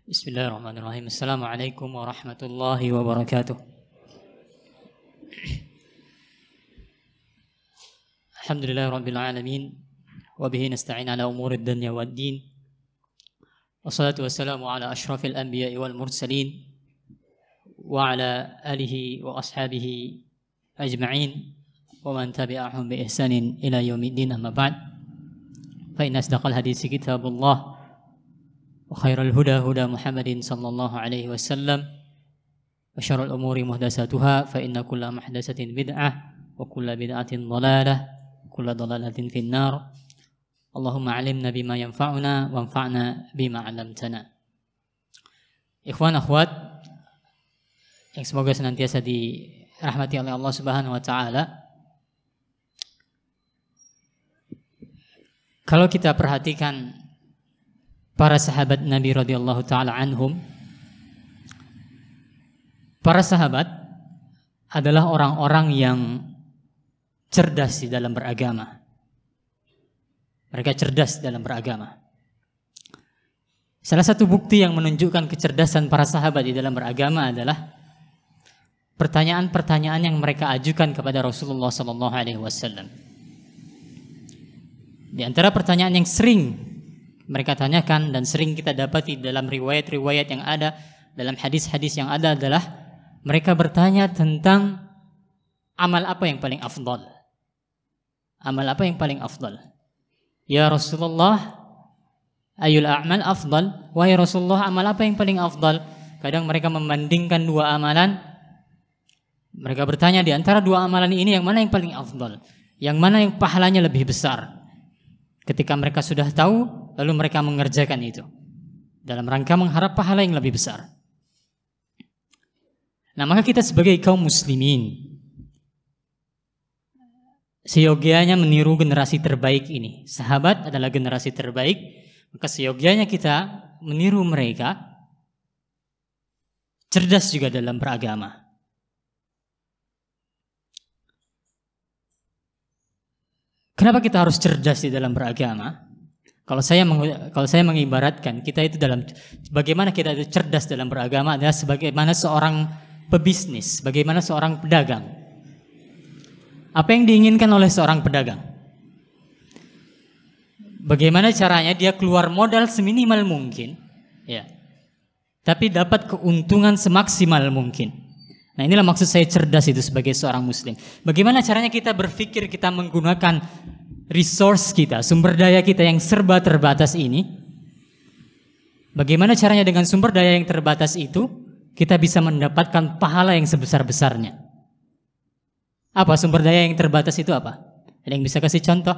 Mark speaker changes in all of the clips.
Speaker 1: Bismillahirrahmanirrahim. Assalamualaikum warahmatullahi wabarakatuh. Alhamdulillahirabbil alamin wa bihi nasta'in ala umurid dunya waddin. Wassalatu wassalamu ala asyrafil anbiya'i wal mursalin wa ala alihi wa ashabihi ajma'in wa man tabi'ahum bi ihsanin ila yaumiddin, amma ba'd. Fa inna asdaqal haditsi kitabullah wa khairal huda huda Muhammadin sallallahu alaihi wasallam wa syarrul umuri muhdatsatuha fa inna kulla muhdatsatin bid'ah wa kulla bid'atin dhalalah wa kulla dhalalatin finnar. Allahumma 'allimna bima yanfa'una wanfa'na bima 'allamtana. Ikhwan akhwat yang semoga senantiasa dirahmati oleh Allah Subhanahu wa taala. Kalau kita perhatikan para sahabat Nabi radhiyallahu taala anhum, para sahabat adalah orang-orang yang cerdas di dalam beragama. Mereka cerdas dalam beragama. Salah satu bukti yang menunjukkan kecerdasan para sahabat di dalam beragama adalah pertanyaan-pertanyaan yang mereka ajukan kepada Rasulullah SAW. Di antara pertanyaan yang sering mereka tanyakan dan sering kita dapati dalam riwayat-riwayat yang ada, dalam hadis-hadis yang ada adalah mereka bertanya tentang amal apa yang paling afdal. Amal apa yang paling afdal? Ya Rasulullah, ayul a'mal afdal? Wahai Rasulullah, amal apa yang paling afdal? Kadang mereka membandingkan dua amalan. Mereka bertanya di antara dua amalan ini yang mana yang paling afdal? Yang mana yang pahalanya lebih besar? Ketika mereka sudah tahu, lalu mereka mengerjakan itu dalam rangka mengharap pahala yang lebih besar. Nah, maka kita sebagai kaum muslimin seyogianya meniru generasi terbaik ini. Sahabat adalah generasi terbaik, maka seyogianya kita meniru mereka, cerdas juga dalam beragama. Kenapa kita harus cerdas di dalam beragama? Kalau saya mengibaratkan kita itu bagaimana kita itu cerdas dalam beragama adalah sebagaimana seorang pebisnis, bagaimana seorang pedagang. Apa yang diinginkan oleh seorang pedagang? Bagaimana caranya dia keluar modal seminimal mungkin, ya, tapi dapat keuntungan semaksimal mungkin. Nah, inilah maksud saya cerdas itu sebagai seorang muslim. Bagaimana caranya kita berpikir, kita menggunakan resource kita, sumber daya kita yang serba terbatas ini. Bagaimana caranya dengan sumber daya yang terbatas itu kita bisa mendapatkan pahala yang sebesar-besarnya. Apa sumber daya yang terbatas itu apa? Ada yang bisa kasih contoh?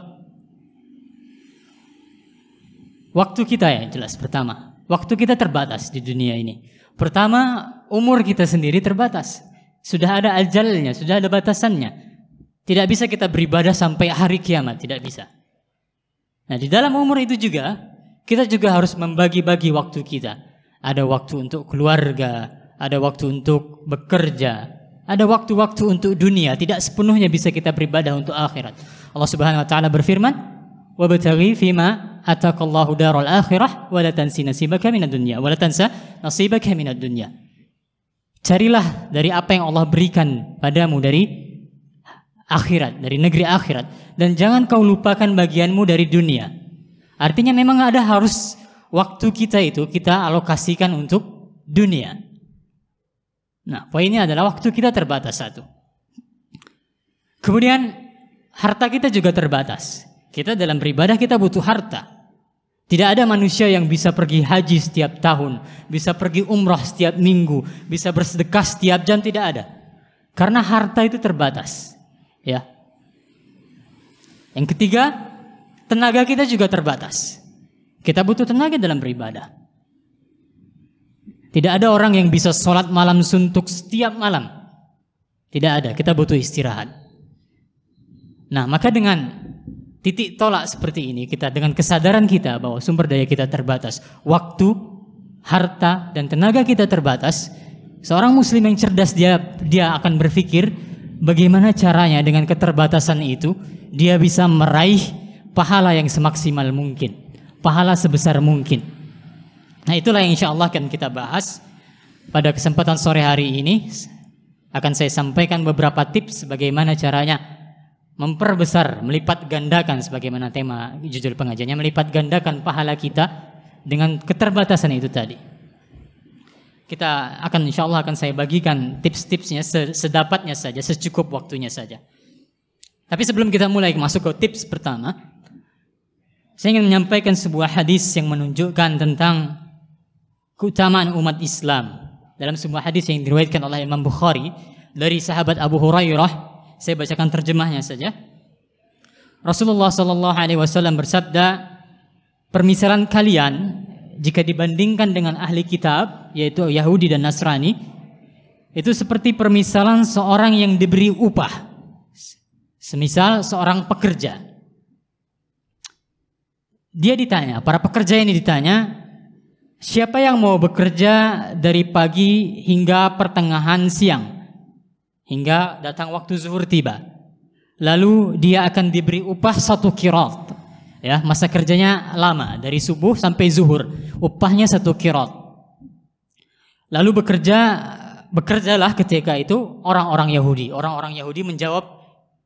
Speaker 1: Waktu kita ya, jelas pertama. Waktu kita terbatas di dunia ini. Pertama, umur kita sendiri terbatas. Sudah ada ajalnya, sudah ada batasannya. Tidak bisa kita beribadah sampai hari kiamat, tidak bisa. Nah, di dalam umur itu juga, kita juga harus membagi-bagi waktu kita. Ada waktu untuk keluarga, ada waktu untuk bekerja, ada waktu-waktu untuk dunia. Tidak sepenuhnya bisa kita beribadah untuk akhirat. Allah Subhanahu wa taala berfirman, "Wabtaghi fima ataqallahu daral akhirah wa la tansi nasibaka minad dunya wa la tansa nasibaka minad dunya." Carilah dari apa yang Allah berikan padamu dari akhirat, dari negeri akhirat, dan jangan kau lupakan bagianmu dari dunia. Artinya memang ada harus waktu kita itu kita alokasikan untuk dunia. Nah, poinnya adalah waktu kita terbatas satu. Kemudian harta kita juga terbatas. Kita dalam beribadah kita butuh harta. Tidak ada manusia yang bisa pergi haji setiap tahun, bisa pergi umrah setiap minggu, bisa bersedekah setiap jam, tidak ada. Karena harta itu terbatas. Ya. Yang ketiga, tenaga kita juga terbatas. Kita butuh tenaga dalam beribadah. Tidak ada orang yang bisa sholat malam suntuk setiap malam. Tidak ada, kita butuh istirahat. Nah, maka dengan titik tolak seperti ini, kita dengan kesadaran kita bahwa sumber daya kita terbatas, waktu, harta, dan tenaga kita terbatas, seorang muslim yang cerdas dia akan berpikir bagaimana caranya dengan keterbatasan itu dia bisa meraih pahala yang semaksimal mungkin, pahala sebesar mungkin. Nah, itulah yang insya Allah akan kita bahas pada kesempatan sore hari ini. Akan saya sampaikan beberapa tips bagaimana caranya memperbesar, melipat gandakan, sebagaimana tema judul pengajiannya, melipat gandakan pahala kita dengan keterbatasan itu tadi. Kita akan insya Allah akan saya bagikan tips-tipsnya sedapatnya saja, secukup waktunya saja. Tapi sebelum kita mulai masuk ke tips pertama, saya ingin menyampaikan sebuah hadis yang menunjukkan tentang keutamaan umat Islam. Dalam sebuah hadis yang diriwayatkan oleh Imam Bukhari dari sahabat Abu Hurairah, saya bacakan terjemahnya saja. Rasulullah sallallahu alaihi wasallam bersabda, permisalan kalian jika dibandingkan dengan ahli kitab, yaitu Yahudi dan Nasrani, itu seperti permisalan seorang yang diberi upah. Semisal seorang pekerja. Dia ditanya, para pekerja ini ditanya, siapa yang mau bekerja dari pagi hingga pertengahan siang, hingga datang waktu zuhur tiba, lalu dia akan diberi upah 1 qirat. Ya, masa kerjanya lama, dari subuh sampai zuhur, upahnya 1 qirat. Lalu bekerjalah ketika itu orang-orang Yahudi. Orang-orang Yahudi menjawab,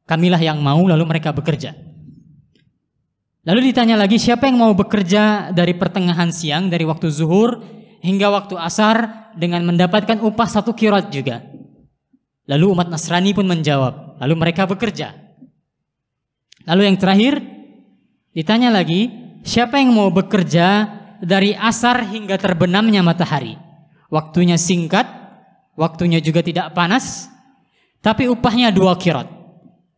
Speaker 1: kamilah yang mau, lalu mereka bekerja. Lalu ditanya lagi, siapa yang mau bekerja dari pertengahan siang, dari waktu zuhur hingga waktu asar dengan mendapatkan upah 1 qirat juga. Lalu umat Nasrani pun menjawab, lalu mereka bekerja. Lalu yang terakhir ditanya lagi, siapa yang mau bekerja dari asar hingga terbenamnya matahari? Waktunya singkat, waktunya juga tidak panas, tapi upahnya 2 qirat.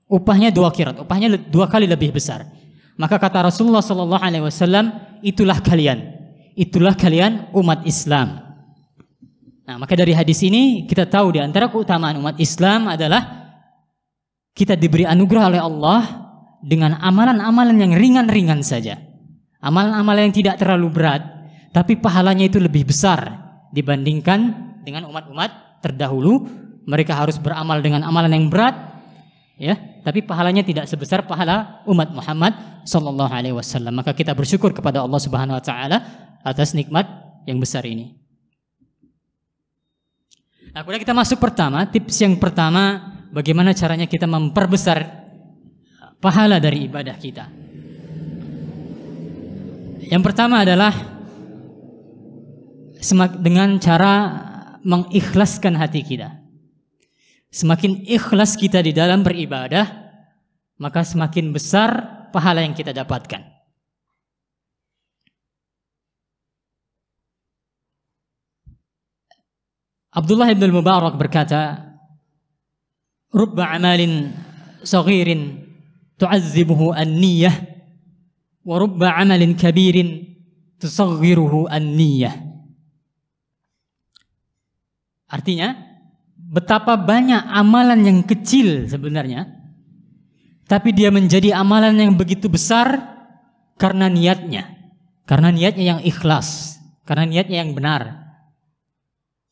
Speaker 1: Upahnya 2 qirat, upahnya 2 kali lebih besar. Maka kata Rasulullah sallallahu alaihi wasallam, itulah kalian umat Islam. Nah, maka dari hadis ini kita tahu di antara keutamaan umat Islam adalah kita diberi anugerah oleh Allah dengan amalan-amalan yang ringan-ringan saja. Amalan-amalan yang tidak terlalu berat, tapi pahalanya itu lebih besar dibandingkan dengan umat-umat terdahulu. Mereka harus beramal dengan amalan yang berat, ya, tapi pahalanya tidak sebesar pahala umat Muhammad sallallahu alaihi wasallam. Maka kita bersyukur kepada Allah Subhanahu wa taala atas nikmat yang besar ini. Nah, kemudian kita masuk tips yang pertama, bagaimana caranya kita memperbesar pahala dari ibadah kita. Yang pertama adalah dengan cara mengikhlaskan hati kita. Semakin ikhlas kita di dalam beribadah, maka semakin besar pahala yang kita dapatkan. Abdullah ibn al-Mubarak berkata, "Rubba amalin saghirin tu'azzibuhu an-niyyah, wa rubba amalin kabirin tusaghiruhu an-niyyah." Artinya, betapa banyak amalan yang kecil sebenarnya, tapi dia menjadi amalan yang begitu besar karena niatnya yang ikhlas, karena niatnya yang benar.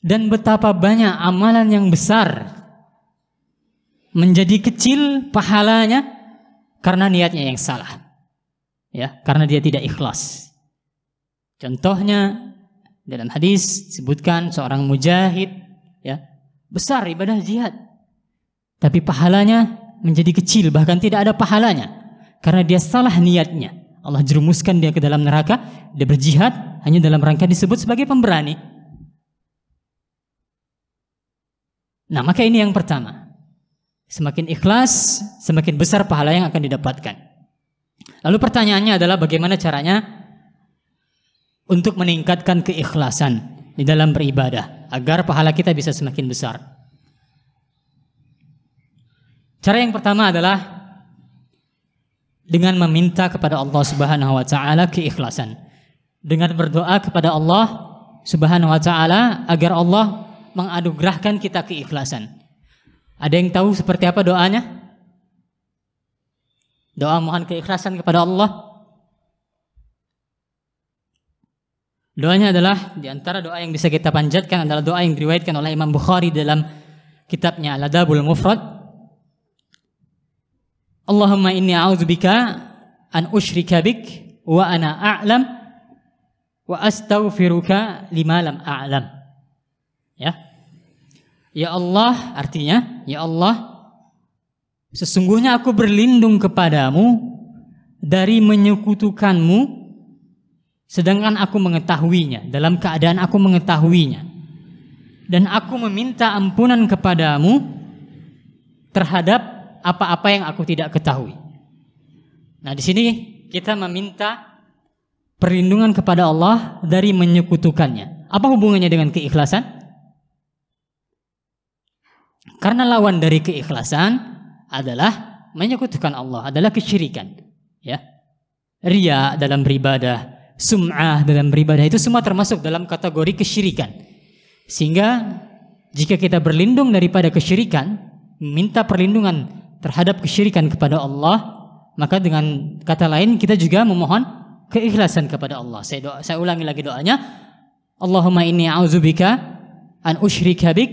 Speaker 1: Dan betapa banyak amalan yang besar menjadi kecil pahalanya karena niatnya yang salah, ya, karena dia tidak ikhlas. Contohnya dalam hadis disebutkan seorang mujahid, ya, besar ibadah jihad, tapi pahalanya menjadi kecil, bahkan tidak ada pahalanya karena dia salah niatnya. Allah jerumuskan dia ke dalam neraka. Dia berjihad hanya dalam rangka disebut sebagai pemberani. Nah, maka ini yang pertama. Semakin ikhlas, semakin besar pahala yang akan didapatkan. Lalu pertanyaannya adalah bagaimana caranya untuk meningkatkan keikhlasan di dalam beribadah agar pahala kita bisa semakin besar. Cara yang pertama adalah dengan meminta kepada Allah Subhanahu wa taala keikhlasan. Dengan berdoa kepada Allah Subhanahu wa taala agar Allah menganugerahkan kita keikhlasan. Ada yang tahu seperti apa doanya? Doa mohon keikhlasan kepada Allah. Doanya adalah, di antara doa yang bisa kita panjatkan adalah doa yang diriwayatkan oleh Imam Bukhari dalam kitabnya Al-Adabul Mufrad. Allahumma inni a'udzubika an usyrika bik wa ana a'lam wa astaghfiruka lima lam a'lam. Ya. Ya Allah, artinya, ya Allah, sesungguhnya aku berlindung kepadamu dari menyekutukanmu sedangkan aku mengetahuinya, dalam keadaan aku mengetahuinya. Dan aku meminta ampunan kepadamu terhadap apa-apa yang aku tidak ketahui. Nah, di sini kita meminta perlindungan kepada Allah dari menyekutukannya. Apa hubungannya dengan keikhlasan? Karena lawan dari keikhlasan adalah menyekutukan Allah, adalah kesyirikan. Ya, riya dalam beribadah, sum'ah dalam beribadah, itu semua termasuk dalam kategori kesyirikan. Sehingga jika kita berlindung daripada kesyirikan, minta perlindungan terhadap kesyirikan kepada Allah, maka dengan kata lain kita juga memohon keikhlasan kepada Allah. Saya ulangi lagi doanya. Allahumma inni a'udzubika an usyrika bik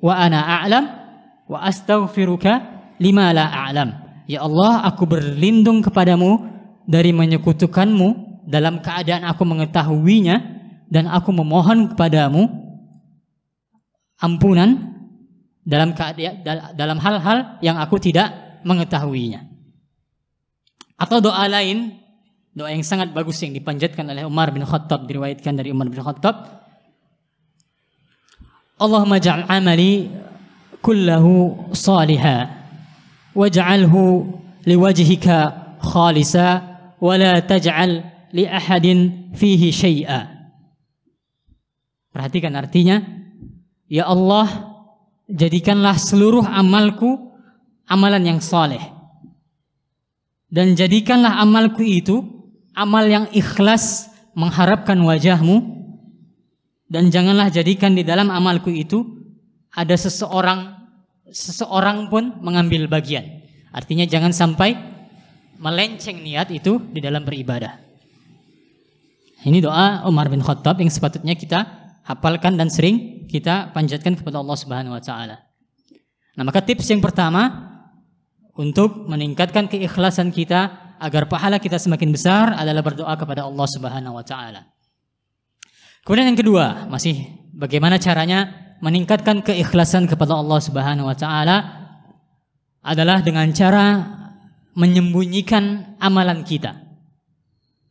Speaker 1: wa ana a'lam wa astaghfiruka lima la a'lam. Ya Allah, aku berlindung kepadamu dari menyekutukanmu dalam keadaan aku mengetahuinya, dan aku memohon kepadamu ampunan dalam hal-hal yang aku tidak mengetahuinya. Atau doa lain, doa yang sangat bagus yang dipanjatkan oleh Umar bin Khattab, diriwayatkan dari Umar bin Khattab, Allahumma ja'al amali kullahu salihah waj'alhu liwajhika khalisa wa la taj'al li ahadin fihi syai'a. Perhatikan artinya, ya Allah, jadikanlah seluruh amalku amalan yang saleh, dan jadikanlah amalku itu amal yang ikhlas mengharapkan wajahmu, dan janganlah jadikan di dalam amalku itu ada seseorang pun mengambil bagian. Artinya jangan sampai melenceng niat itu di dalam beribadah. Ini doa Umar bin Khattab yang sepatutnya kita hafalkan dan sering kita panjatkan kepada Allah Subhanahu wa taala. Nah, maka tips yang pertama untuk meningkatkan keikhlasan kita agar pahala kita semakin besar adalah berdoa kepada Allah Subhanahu wa taala. Kemudian yang kedua, masih bagaimana caranya meningkatkan keikhlasan kepada Allah Subhanahu wa taala adalah dengan cara menyembunyikan amalan kita.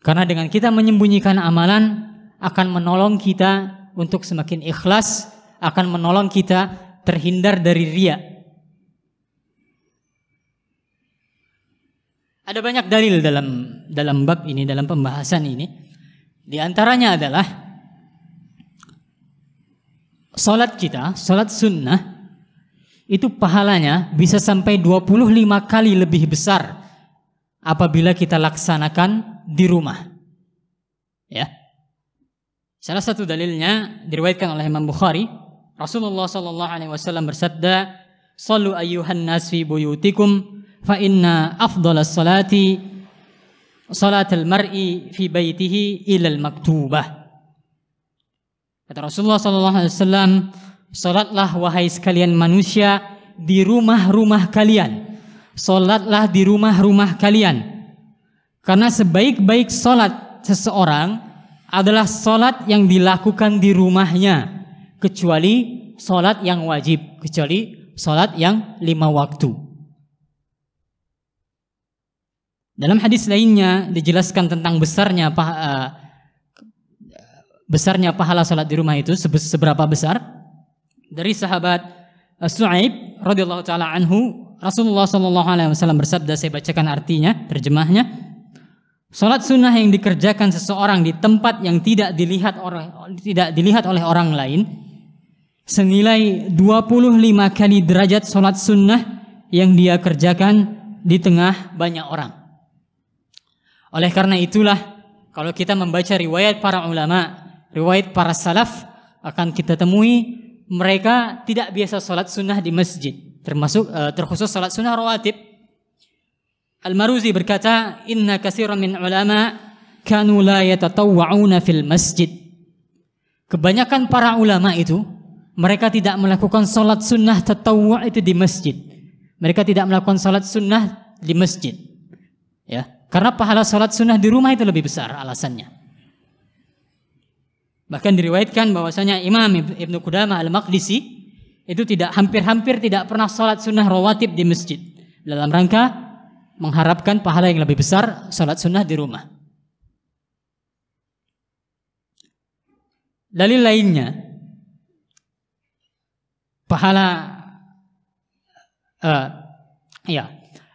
Speaker 1: Karena dengan kita menyembunyikan amalan akan menolong kita untuk semakin ikhlas, akan menolong kita terhindar dari riya. Ada banyak dalil dalam bab ini, dalam pembahasan ini. Di antaranya adalah salat kita, salat sunnah, itu pahalanya bisa sampai 25 kali lebih besar apabila kita laksanakan di rumah. Ya. Salah satu dalilnya diriwayatkan oleh Imam Bukhari, Rasulullah sallallahu alaihi wasallam bersabda, "Shallu ayyuhan nas fi buyutikum fa inna afdalas salati salatul mar'i fi baitihi ilal maktubah." Kata Rasulullah sallallahu alaihi wasallam, salatlah wahai sekalian manusia di rumah-rumah kalian. Salatlah di rumah-rumah kalian. Karena sebaik-baik salat seseorang adalah salat yang dilakukan di rumahnya, kecuali salat yang wajib, kecuali salat yang 5 waktu. Dalam hadis lainnya dijelaskan tentang besarnya pahala salat di rumah itu seberapa besar. Dari sahabat Su'aib radhiyallahu taala anhu, Rasulullah sallallahu alaihi wasallam bersabda, saya bacakan artinya, terjemahnya. Salat sunnah yang dikerjakan seseorang di tempat yang tidak dilihat oleh orang lain senilai 25 kali derajat salat sunnah yang dia kerjakan di tengah banyak orang. Oleh karena itulah, kalau kita membaca riwayat para ulama, riwayat para salaf, akan kita temui mereka tidak biasa salat sunnah di masjid, terkhusus salat sunnah rawatib. Al-Maruzi berkata, "Inna katsiran min ulama kanu la yatatawwa'una fil masjid." Kebanyakan para ulama itu mereka tidak melakukan salat sunnah tatawwu' itu di masjid. Mereka tidak melakukan salat sunnah di masjid. Ya, karena pahala salat sunnah di rumah itu lebih besar alasannya. Bahkan diriwayatkan bahwasanya Imam Ibnu Qudamah Al-Maqdisi itu hampir-hampir tidak pernah salat sunnah rawatib di masjid dalam rangka mengharapkan pahala yang lebih besar salat sunnah di rumah. Dalil lainnya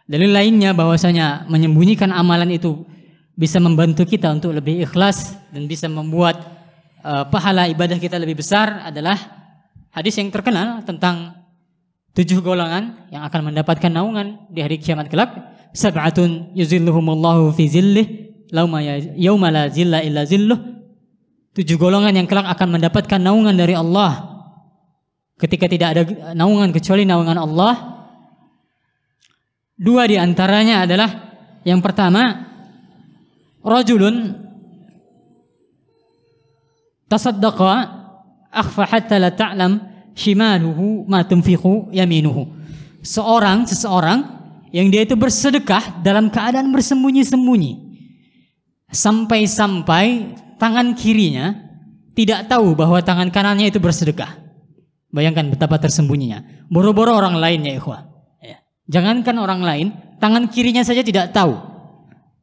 Speaker 1: dalil lainnya bahwasanya menyembunyikan amalan itu bisa membantu kita untuk lebih ikhlas dan bisa membuat pahala ibadah kita lebih besar adalah hadis yang terkenal tentang 7 golongan yang akan mendapatkan naungan di hari kiamat kelak. Sab'atun yuzilluhumullahu fi zillih yauma la zilla illa zilluh. 7 golongan yang kelak akan mendapatkan naungan dari Allah ketika tidak ada naungan kecuali naungan Allah. 2 di antaranya adalah, yang pertama, rajulun tasaddaqa akhfa hatta la ta'lam shimaluhu ma tunfiqu yaminuhu. Seseorang yang dia itu bersedekah dalam keadaan bersembunyi-sembunyi sampai-sampai tangan kirinya tidak tahu bahwa tangan kanannya itu bersedekah. Bayangkan betapa tersembunyinya. Boro-boro orang lain ya ikhwah. Jangankan orang lain, tangan kirinya saja tidak tahu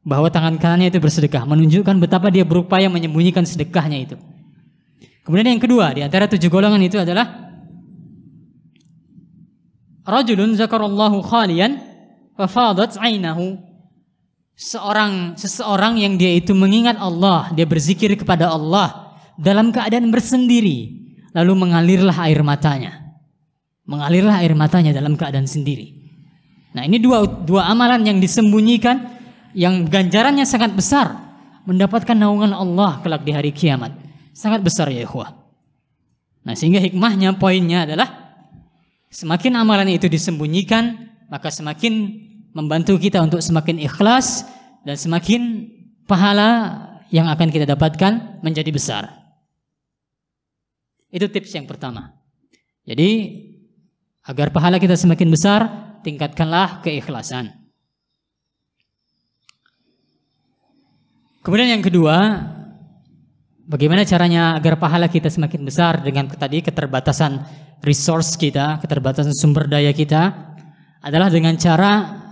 Speaker 1: bahwa tangan kanannya itu bersedekah, menunjukkan betapa dia berupaya menyembunyikan sedekahnya itu. Kemudian yang kedua di antara 7 golongan itu adalah rajulun zakarallahu khalian fa fadat 'ainahu. Seseorang yang dia itu mengingat Allah, dia berzikir kepada Allah dalam keadaan bersendiri, lalu mengalirlah air matanya. Mengalirlah air matanya dalam keadaan sendiri. Nah, ini dua amalan yang disembunyikan yang ganjarannya sangat besar, mendapatkan naungan Allah kelak di hari kiamat. Sangat besar ya ikhwah. Nah, sehingga hikmahnya, poinnya adalah semakin amalan itu disembunyikan, maka semakin membantu kita untuk semakin ikhlas dan semakin pahala yang akan kita dapatkan menjadi besar. Itu tips yang pertama. Jadi agar pahala kita semakin besar, tingkatkanlah keikhlasan. Kemudian yang kedua, bagaimana caranya agar pahala kita semakin besar dengan tadi keterbatasan resource kita, keterbatasan sumber daya kita, adalah dengan cara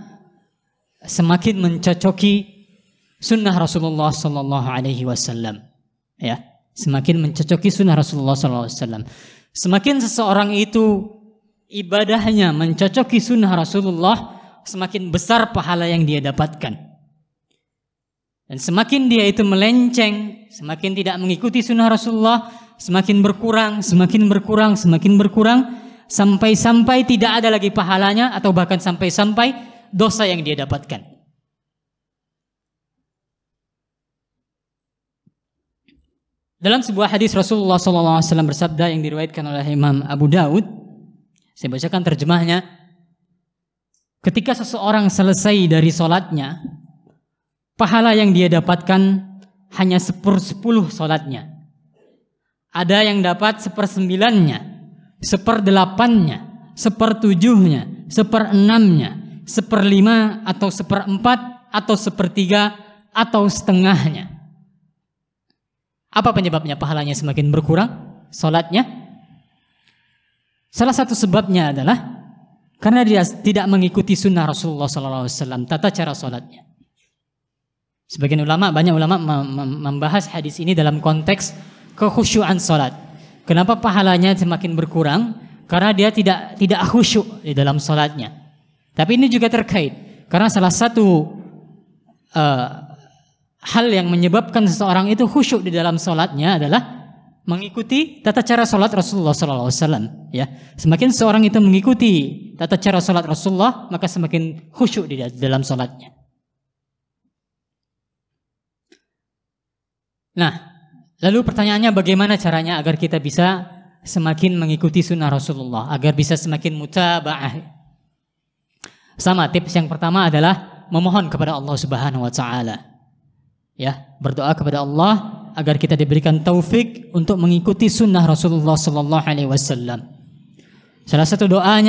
Speaker 1: semakin mencocoki sunnah Rasulullah Sallallahu Alaihi Wasallam. Ya, semakin mencocoki sunnah Rasulullah Sallallahu Alaihi Wasallam. Semakin seseorang itu ibadahnya mencocoki sunnah Rasulullah, semakin besar pahala yang dia dapatkan. Dan semakin dia itu melenceng, semakin tidak mengikuti sunnah Rasulullah, semakin berkurang, sampai-sampai tidak ada lagi pahalanya, atau bahkan sampai-sampai dosa yang dia dapatkan. Dalam sebuah hadis Rasulullah SAW bersabda yang diriwayatkan oleh Imam Abu Daud, saya bacakan terjemahnya. Ketika seseorang selesai dari sholatnya, pahala yang dia dapatkan hanya 1/10 sholatnya. Ada yang dapat 1/9-nya, 1/8-nya, 1/7-nya, 1/6-nya, 1/5 atau 1/4 atau 1/3 atau setengahnya. Apa penyebabnya pahalanya semakin berkurang sholatnya? Salah satu sebabnya adalah karena dia tidak mengikuti sunnah Rasulullah SAW, tata cara sholatnya. Sebagian ulama, banyak ulama membahas hadis ini dalam konteks kekhusyuan sholat. Kenapa pahalanya semakin berkurang? Karena dia tidak khusyuk di dalam sholatnya. Tapi ini juga terkait, karena salah satu hal yang menyebabkan seseorang itu khusyuk di dalam sholatnya adalah mengikuti tata cara sholat Rasulullah SAW. Ya, semakin seorang itu mengikuti tata cara sholat Rasulullah, maka semakin khusyuk di dalam sholatnya. Nah, lalu pertanyaannya bagaimana caranya agar kita bisa semakin mengikuti sunnah Rasulullah, agar bisa semakin mutaba'ah. Sama, tips yang pertama adalah memohon kepada Allah Subhanahu wa taala. Ya, berdoa kepada Allah agar kita diberikan taufik untuk mengikuti sunnah Rasulullah sallallahu alaihi wasallam. Salah satu doa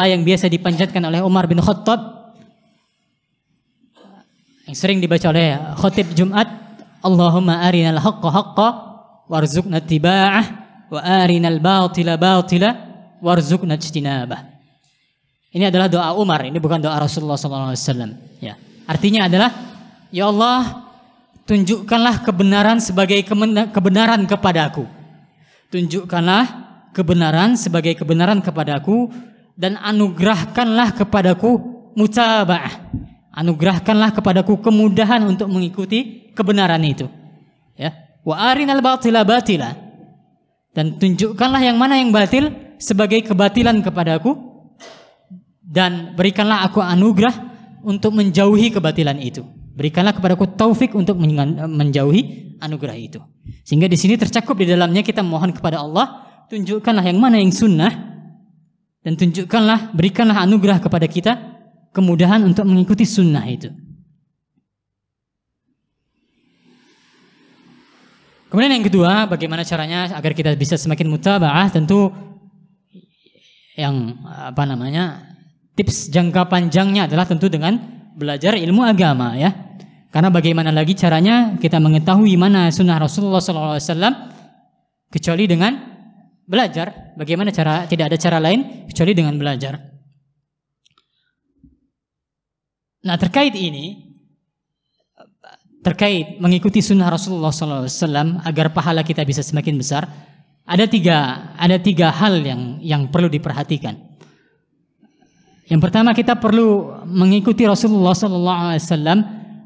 Speaker 1: yang biasa dipanjatkan oleh Umar bin Khattab, yang sering dibaca oleh khotib Jumat, Allahumma arinal haqqa haqqa warzuqna ittiba'ah wa arinal batila batila warzuqna ijtinabah. Ini adalah doa Umar, ini bukan doa Rasulullah SAW. Ya, artinya adalah, ya Allah, tunjukkanlah kebenaran sebagai kebenaran kepadaku. Tunjukkanlah kebenaran sebagai kebenaran kepadaku dan anugerahkanlah kepadaku mutaba'ah. Anugerahkanlah kepadaku kemudahan untuk mengikuti kebenaran itu. Ya, wa arinal batila batila, dan tunjukkanlah yang mana yang batil sebagai kebatilan kepadaku, dan berikanlah aku anugerah untuk menjauhi kebatilan itu. Berikanlah kepadaku taufik untuk menjauhi anugerah itu. Sehingga di sini tercakup di dalamnya kita mohon kepada Allah, tunjukkanlah yang mana yang sunnah, dan tunjukkanlah, berikanlah anugerah kepada kita kemudahan untuk mengikuti sunnah itu. Kemudian yang kedua, bagaimana caranya agar kita bisa semakin mutaba'ah? Tentu yang tips jangka panjangnya adalah tentu dengan belajar ilmu agama, ya. Karena bagaimana lagi caranya kita mengetahui mana sunnah Rasulullah SAW kecuali dengan belajar. Bagaimana cara? Tidak ada cara lain kecuali dengan belajar. Nah, terkait ini, terkait mengikuti sunnah Rasulullah SAW agar pahala kita bisa semakin besar, ada tiga hal yang perlu diperhatikan. Yang pertama, kita perlu mengikuti Rasulullah SAW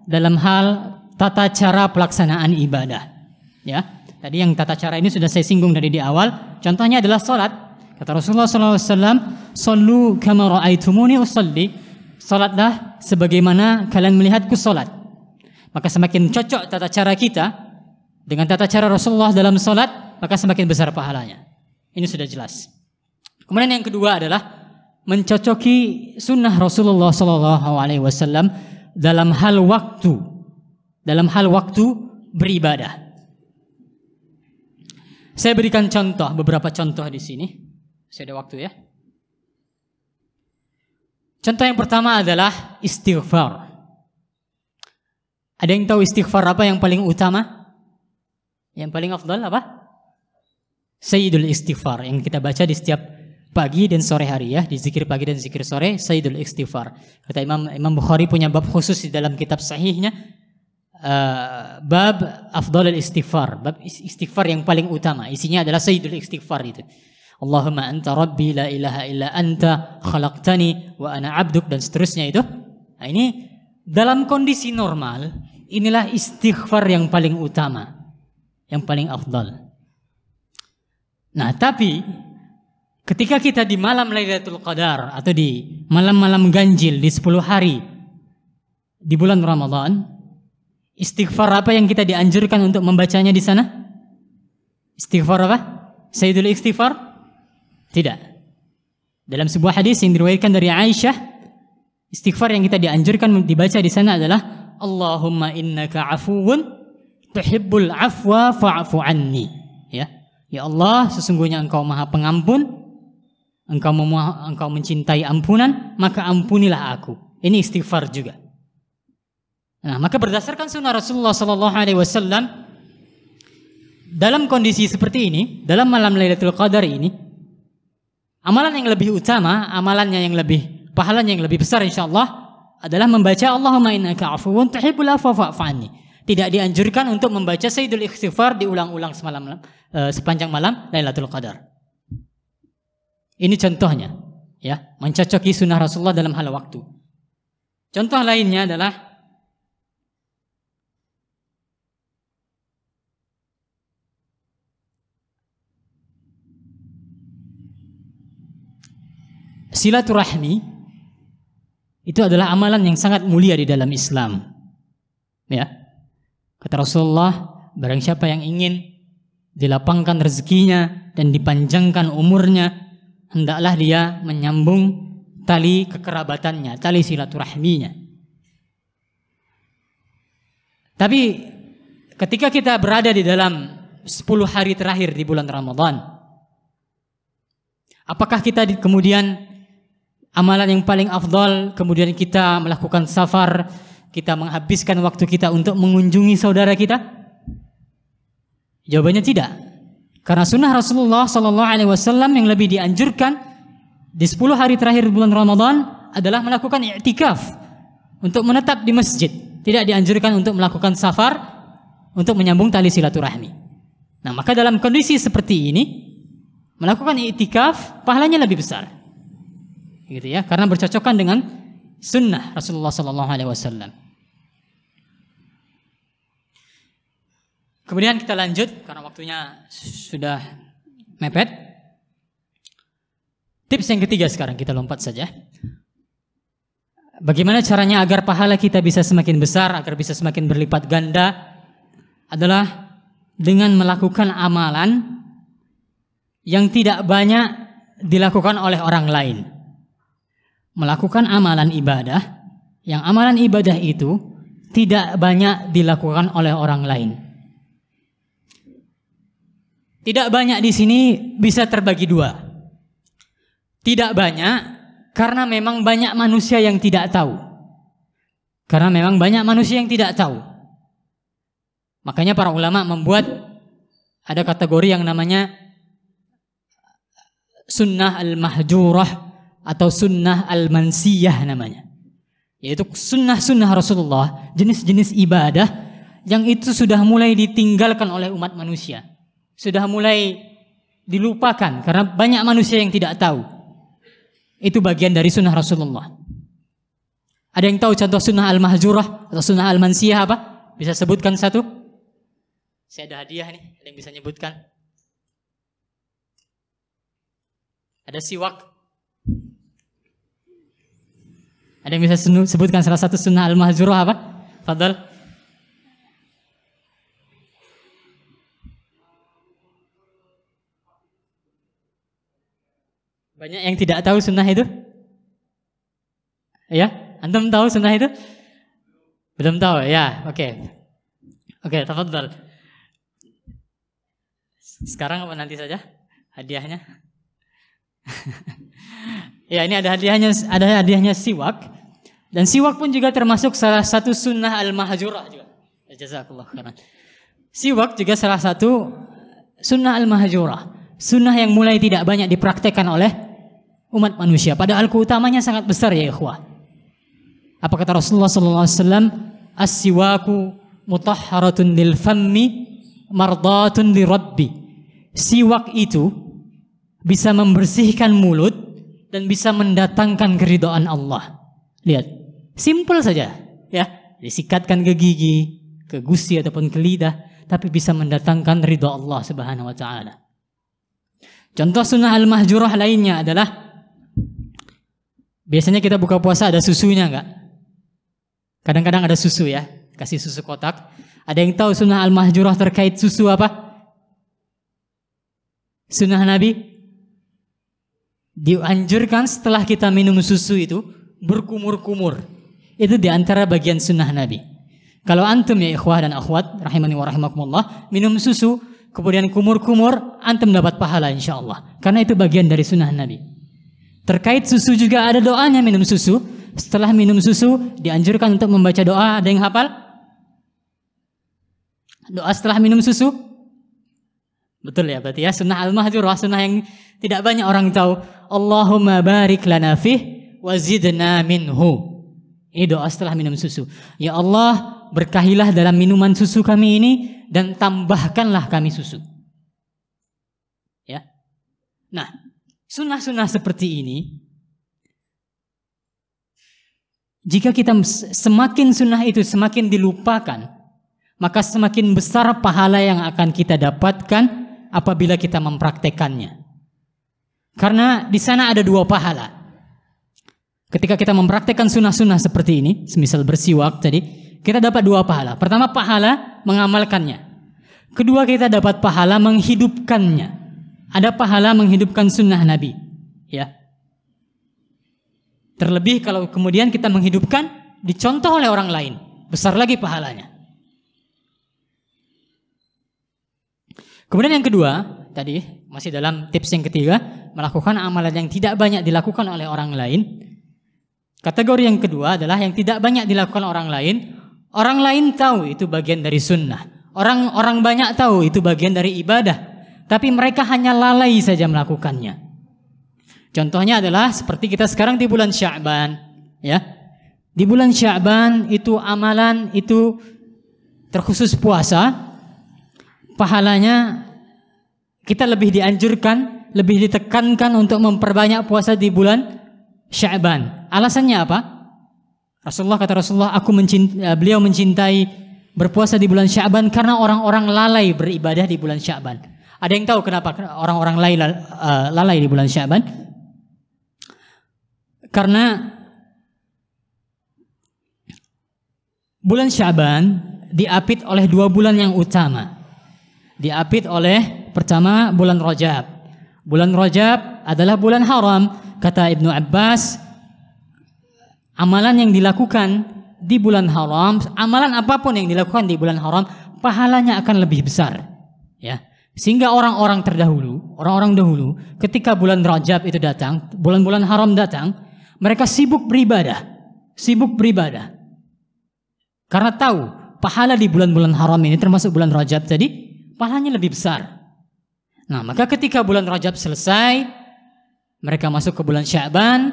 Speaker 1: dalam hal tata cara pelaksanaan ibadah. Ya, tadi yang tata cara ini sudah saya singgung dari di awal. Contohnya adalah salat. Kata Rasulullah SAW, "Shallu kama ra'aitumuni usalli." Salatlah sebagaimana kalian melihatku salat. Maka semakin cocok tata cara kita dengan tata cara Rasulullah dalam salat, maka semakin besar pahalanya. Ini sudah jelas. Kemudian yang kedua adalah mencocoki sunnah Rasulullah SAW dalam hal waktu beribadah. Saya berikan beberapa contoh di sini. Saya ada waktu, ya. Contoh yang pertama adalah istighfar. Ada yang tahu istighfar apa yang paling utama? Yang paling afdal apa? Sayyidul istighfar, yang kita baca di setiap pagi dan sore hari, ya, di zikir pagi dan zikir sore, Sayyidul istighfar. Kata Imam Bukhari punya bab khusus di dalam kitab sahihnya, bab afdalul istighfar, bab istighfar yang paling utama. Isinya adalah Sayyidul istighfar itu. Allahumma anta rabbi la ilaha illa anta khalaqtani wa ana abduk, dan seterusnya itu. Nah, ini dalam kondisi normal, inilah istighfar yang paling utama, yang paling afdal. Nah, tapi ketika kita di malam Lailatul Qadar atau di malam-malam ganjil di 10 hari di bulan Ramadan, istighfar apa yang kita dianjurkan untuk membacanya di sana? Istighfar apa? Sayyidul istighfar? Tidak. Dalam sebuah hadis yang diriwayatkan dari Aisyah, istighfar yang kita dianjurkan dibaca di sana adalah Allahumma innaka afuwun tuhibbul afwa fa'fu anni. Ya. Ya Allah, sesungguhnya Engkau Maha Pengampun, Engkau mencintai ampunan, maka ampunilah aku. Ini istighfar juga. Nah, maka berdasarkan sunnah Rasulullah SAW, dalam kondisi seperti ini, dalam malam Lailatul Qadar ini, amalan yang lebih utama, amalannya yang lebih, pahalanya yang lebih besar insyaallah adalah membaca Allahumma innaka afuwun tuhibbul afwa fa'fu anni. Tidak dianjurkan untuk membaca Sayyidul Istighfar diulang-ulang sepanjang malam Lailatul Qadar. Ini contohnya, ya, mencocoki sunnah Rasulullah dalam hal waktu. Contoh lainnya adalah silaturahmi. Itu adalah amalan yang sangat mulia di dalam Islam. Ya. Kata Rasulullah, barang siapa yang ingin dilapangkan rezekinya dan dipanjangkan umurnya, hendaklah dia menyambung tali kekerabatannya, tali silaturahminya. Tapi ketika kita berada di dalam 10 hari terakhir di bulan Ramadan, apakah kita kemudian amalan yang paling afdal, kemudian kita melakukan safar, kita menghabiskan waktu kita untuk mengunjungi saudara kita? Jawabannya tidak. Karena sunnah Rasulullah SAW yang lebih dianjurkan di 10 hari terakhir bulan Ramadan adalah melakukan i'tikaf, untuk menetap di masjid. Tidak dianjurkan untuk melakukan safar untuk menyambung tali silaturahmi. Nah, maka dalam kondisi seperti ini melakukan i'tikaf pahalanya lebih besar. Gitu ya, karena bercocokan dengan sunnah Rasulullah SAW. Kemudian kita lanjut karena waktunya sudah mepet. Tips yang ketiga sekarang, kita lompat saja. Bagaimana caranya agar pahala kita bisa semakin besar, agar bisa semakin berlipat ganda, adalah dengan melakukan amalan yang tidak banyak dilakukan oleh orang lain. Melakukan amalan ibadah, yang amalan ibadah itu tidak banyak dilakukan oleh orang lain. Tidak banyak di sini bisa terbagi dua. Tidak banyak karena memang banyak manusia yang tidak tahu. Karena memang banyak manusia yang tidak tahu. Makanya para ulama membuat ada kategori yang namanya sunnah al-mahjurah atau sunnah al-mansiyah namanya. Yaitu sunnah-sunnah Rasulullah, jenis-jenis ibadah yang itu sudah mulai ditinggalkan oleh umat manusia. Sudah mulai dilupakan karena banyak manusia yang tidak tahu. Itu bagian dari sunnah Rasulullah. Ada yang tahu contoh sunnah al-mahjurah atau sunnah al-mansiyah apa? Bisa sebutkan satu? Saya ada hadiah nih, ada yang bisa nyebutkan? Ada siwak. Ada yang bisa sebutkan salah satu sunnah al-mahjurah apa? Fadhal. Banyak yang tidak tahu sunnah itu? Ya, antum tahu sunnah itu? Belum tahu, ya, oke. Oke, tafadhal. Sekarang apa nanti saja hadiahnya? Ya, ini ada hadiahnya siwak. Dan siwak pun juga termasuk salah satu sunnah al-mahjurah juga. Jazakallah khairan. Siwak juga salah satu sunnah al-mahjurah. Sunnah yang mulai tidak banyak dipraktekkan oleh umat manusia. Padahal keutamanya sangat besar ya ikhwah. Apa kata Rasulullah SAW? As-siwaku mutahharatun lil fammi mardatun li rabbi. Siwak itu bisa membersihkan mulut dan bisa mendatangkan keridhaan Allah. Lihat, simpel saja ya, disikatkan ke gigi, ke gusi ataupun ke lidah, tapi bisa mendatangkan ridha Allah Subhanahu wa taala. Contoh sunnah al-mahjurah lainnya adalah biasanya kita buka puasa ada susunya enggak? Kadang-kadang ada susu ya, kasih susu kotak. Ada yang tahu sunnah al-mahjurah terkait susu apa? Sunnah Nabi dianjurkan setelah kita minum susu itu berkumur-kumur. Itu diantara bagian sunnah Nabi. Kalau antum ya ikhwah dan akhwat rahimani wa rahimakumullah, minum susu kemudian kumur-kumur, antum dapat pahala insyaallah. Karena itu bagian dari sunnah Nabi. Terkait susu juga ada doanya minum susu. Setelah minum susu dianjurkan untuk membaca doa. Ada yang hafal? Doa setelah minum susu? Betul ya, berarti ya sunnah al-mahjurah, sunnah yang tidak banyak orang tahu. Allahumma barik lana fih wa zidna minhu. Ini doa setelah minum susu. Ya Allah, berkahilah dalam minuman susu kami ini dan tambahkanlah kami susu. Ya. Nah, sunnah-sunnah seperti ini, jika kita semakin sunnah itu semakin dilupakan, maka semakin besar pahala yang akan kita dapatkan apabila kita mempraktekannya. Karena di sana ada dua pahala. Ketika kita mempraktekkan sunnah-sunnah seperti ini, semisal bersiwak tadi, kita dapat dua pahala. Pertama, pahala mengamalkannya. Kedua, kita dapat pahala menghidupkannya. Ada pahala menghidupkan sunnah Nabi. Ya. Terlebih kalau kemudian kita menghidupkan, dicontoh oleh orang lain, besar lagi pahalanya. Kemudian yang kedua, tadi masih dalam tips yang ketiga, melakukan amalan yang tidak banyak dilakukan oleh orang lain. Kategori yang kedua adalah yang tidak banyak dilakukan orang lain. Orang lain tahu itu bagian dari sunnah. Orang banyak tahu itu bagian dari ibadah, tapi mereka hanya lalai saja melakukannya. Contohnya adalah seperti kita sekarang di bulan Sya'ban, ya. Di bulan Sya'ban itu amalan itu terkhusus puasa, pahalanya kita lebih dianjurkan, lebih ditekankan untuk memperbanyak puasa di bulan Sya'ban. Alasannya apa? Kata Rasulullah, beliau mencintai berpuasa di bulan Sya'ban karena orang-orang lalai beribadah di bulan Sya'ban. Ada yang tahu kenapa orang-orang lalai di bulan Sya'ban? Karena bulan Sya'ban diapit oleh 2 bulan yang utama. Diapit oleh pertama bulan Rajab. Bulan Rajab adalah bulan haram. Kata Ibnu Abbas, amalan yang dilakukan di bulan haram, amalan apapun yang dilakukan di bulan haram, pahalanya akan lebih besar, ya. Sehingga orang-orang dahulu, ketika bulan Rajab itu datang, bulan-bulan haram datang, mereka sibuk beribadah. Karena tahu pahala di bulan-bulan haram ini, termasuk bulan Rajab tadi, pahalanya lebih besar. Nah, maka ketika bulan Rajab selesai, mereka masuk ke bulan Sya'ban,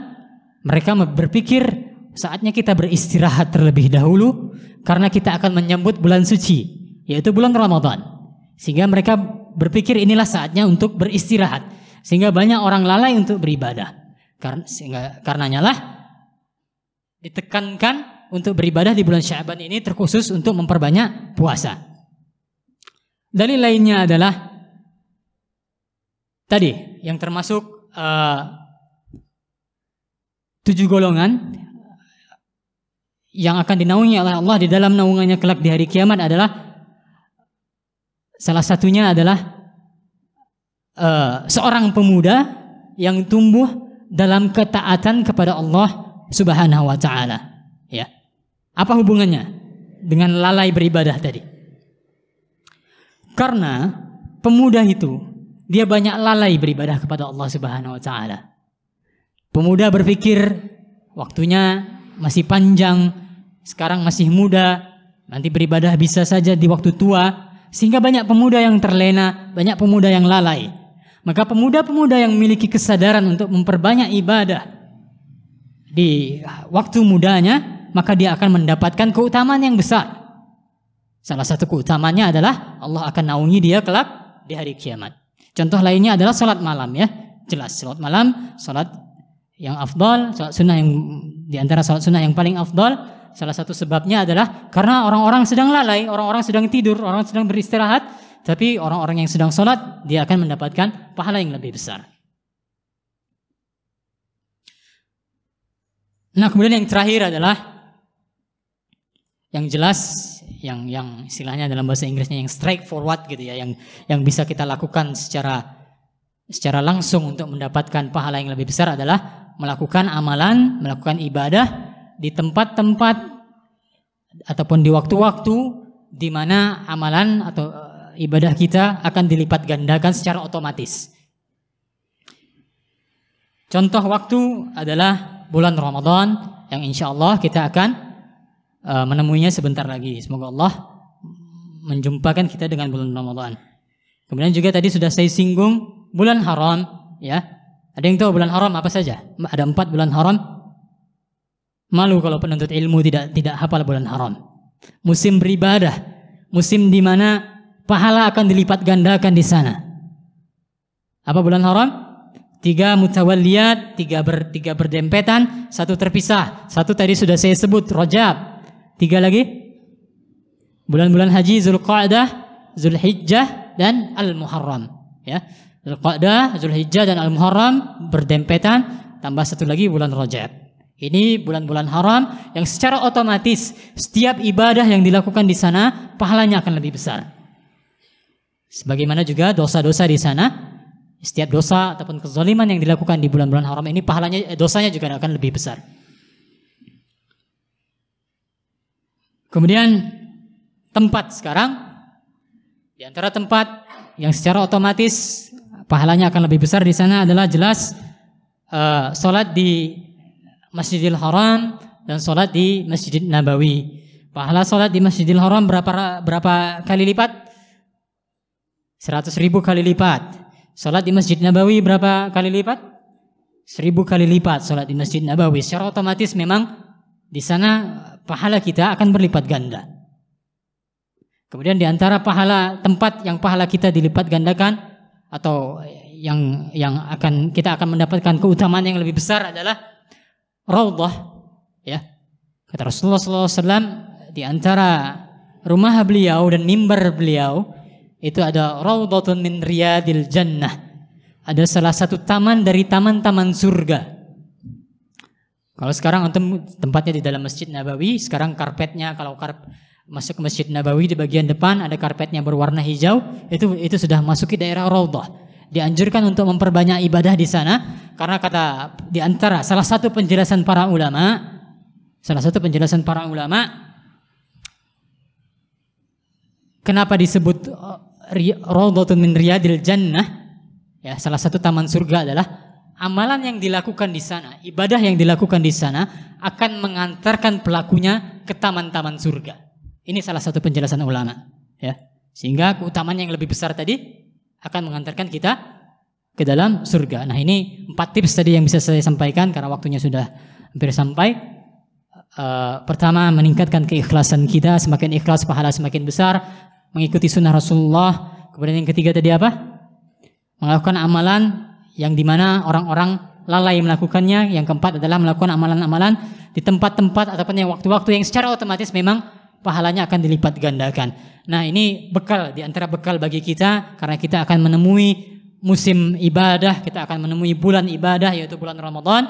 Speaker 1: mereka berpikir saatnya kita beristirahat terlebih dahulu karena kita akan menyambut bulan suci, yaitu bulan Ramadan. Sehingga mereka berpikir inilah saatnya untuk beristirahat. Sehingga banyak orang lalai untuk beribadah. Karenanya lah ditekankan untuk beribadah di bulan Sya'ban ini terkhusus untuk memperbanyak puasa. Dalil lainnya adalah tadi yang termasuk 7 golongan yang akan dinaungi oleh Allah di dalam naungannya kelak di hari kiamat adalah, salah satunya adalah seorang pemuda yang tumbuh dalam ketaatan kepada Allah Subhanahu wa taala, ya. Apa hubungannya dengan lalai beribadah tadi? Karena pemuda itu dia banyak lalai beribadah kepada Allah Subhanahu wa taala. Pemuda berpikir waktunya masih panjang, sekarang masih muda, nanti beribadah bisa saja di waktu tua, sehingga banyak pemuda yang terlena, banyak pemuda yang lalai. Maka pemuda-pemuda yang memiliki kesadaran untuk memperbanyak ibadah di waktu mudanya, maka dia akan mendapatkan keutamaan yang besar. Salah satu keutamaannya adalah Allah akan naungi dia kelak di hari kiamat. Contoh lainnya adalah salat malam, ya. Jelas salat malam, salat yang afdal, salat sunnah yang di antara salat sunnah yang paling afdal. Salah satu sebabnya adalah karena orang-orang sedang lalai, orang-orang sedang tidur, orang sedang beristirahat, tapi orang-orang yang sedang sholat, dia akan mendapatkan pahala yang lebih besar. Nah, kemudian yang terakhir adalah yang jelas, yang istilahnya dalam bahasa Inggrisnya yang straightforward gitu ya, yang bisa kita lakukan secara langsung untuk mendapatkan pahala yang lebih besar adalah melakukan amalan, melakukan ibadah di tempat-tempat ataupun di waktu-waktu di mana amalan atau ibadah kita akan dilipat gandakan secara otomatis. Contoh waktu adalah bulan Ramadan yang insya Allah kita akan menemuinya sebentar lagi. Semoga Allah menjumpakan kita dengan bulan Ramadan. Kemudian juga tadi sudah saya singgung bulan haram, ya. Ada yang tahu bulan haram apa saja? Ada 4 bulan haram. Malu kalau penuntut ilmu tidak hafal bulan haram. Musim beribadah, musim di mana pahala akan dilipat gandakan di sana. Apa bulan haram? 3 mutawalliyat, 3 berdempetan, 1 terpisah. 1 tadi sudah saya sebut, Rajab. 3 lagi? Bulan-bulan haji, Zulqa'dah, Zulhijjah, dan Al-Muharram. Ya, Zulqa'dah, Zulhijjah, dan Al-Muharram berdempetan. Tambah 1 lagi bulan Rajab. Ini bulan-bulan haram yang secara otomatis setiap ibadah yang dilakukan di sana pahalanya akan lebih besar. Sebagaimana juga dosa-dosa di sana, setiap dosa ataupun kezaliman yang dilakukan di bulan-bulan haram ini pahalanya, dosanya juga akan lebih besar. Kemudian tempat sekarang, di antara tempat yang secara otomatis pahalanya akan lebih besar di sana adalah jelas sholat di Masjidil Haram dan sholat di Masjid Nabawi. Pahala sholat di Masjidil Haram berapa kali lipat? 100.000 kali lipat. Sholat di Masjid Nabawi berapa kali lipat? 1000 kali lipat sholat di Masjid Nabawi. Secara otomatis memang di sana pahala kita akan berlipat ganda. Kemudian di antara tempat yang pahala kita dilipat gandakan atau yang kita akan mendapatkan keutamaan yang lebih besar adalah Raudhah, ya. Kata Rasulullah SAW, di antara rumah beliau dan mimbar beliau itu ada Raudhatun min riyadil jannah. Ada salah satu taman dari taman-taman surga. Kalau sekarang untuk tempatnya di dalam Masjid Nabawi, sekarang karpetnya kalau masuk ke Masjid Nabawi di bagian depan ada karpetnya berwarna hijau, itu sudah masuk ke daerah Raudhah. Dianjurkan untuk memperbanyak ibadah di sana karena kata di antara salah satu penjelasan para ulama kenapa disebut Raudhatun min riyadil jannah, ya, salah satu taman surga adalah amalan yang dilakukan di sana, ibadah yang dilakukan di sana akan mengantarkan pelakunya ke taman-taman surga. Ini salah satu penjelasan ulama, ya. Sehingga keutamaan yang lebih besar tadi akan mengantarkan kita ke dalam surga. Nah, ini 4 tips tadi yang bisa saya sampaikan karena waktunya sudah hampir sampai. Pertama, meningkatkan keikhlasan kita, semakin ikhlas pahala semakin besar, mengikuti sunnah Rasulullah. Kemudian yang ketiga tadi apa? Melakukan amalan yang dimana orang-orang lalai melakukannya. Yang keempat adalah melakukan amalan-amalan di tempat-tempat ataupun yang waktu-waktu yang secara otomatis memang pahalanya akan dilipat gandakan. Nah, ini bekal, di antara bekal bagi kita karena kita akan menemui musim ibadah, kita akan menemui bulan ibadah yaitu bulan Ramadan.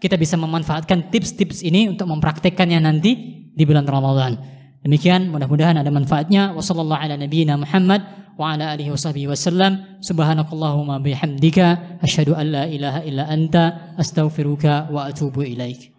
Speaker 1: Kita bisa memanfaatkan tips-tips ini untuk mempraktekkannya nanti di bulan Ramadan. Demikian, mudah-mudahan ada manfaatnya. Wassallallahu ala nabiyyina Muhammad wa ala alihi washabihi wasallam. Subhanakallahumma bihamdika asyhadu an la ilaha illa anta astaghfiruka wa atubu ilaik.